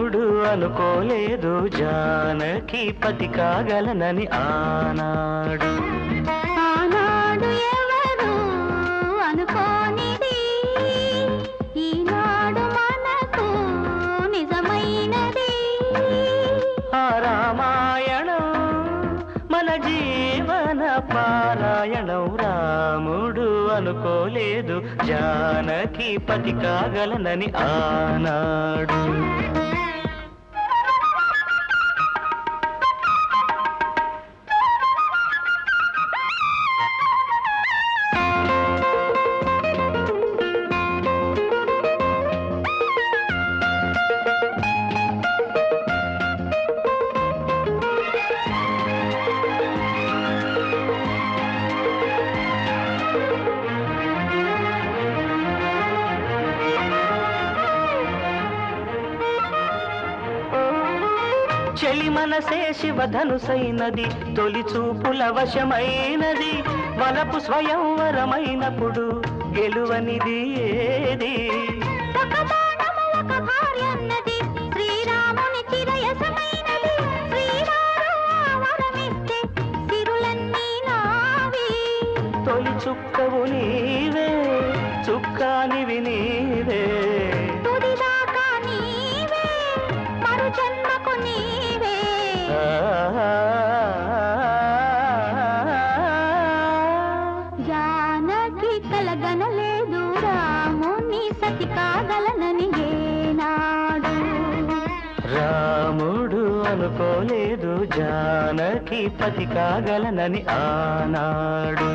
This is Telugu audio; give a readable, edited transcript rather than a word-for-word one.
రాముడు అనుకోలేదు జానకి పతి కాగలనని ఆనాడు. ఆనాడు ఎవరు అనుకోనిది ఈనాడు మనకు నిజమైనది. ఆ రామాయణం మన జీవన పారాయణం. రాముడు అనుకోలేదు జానకి పతి కాగలనని ఆనాడు. చెలి మనసే శివధనుసైనది తొలి చూపుల వశమైనది. వలపు స్వయంవరమైనప్పుడు గెలువనిది ఏది? ఒక బాణము ఒక భార్యన్నది శ్రీరాముని చిరయసమైనది. శ్రీవారు వరమిస్తే సిరులన్నీ నావి. తొలి చుక్కవు నీవే చుక్కానివి నీవే. తుదిదాకా నీవే మరు జన్మకు నీవే. జానకి కలగనలేదు రాముని సతి కాగలనని ఏనాడు. రాముడు అనుకోలేదు జానకి పతి కాగలనని ఆనాడు.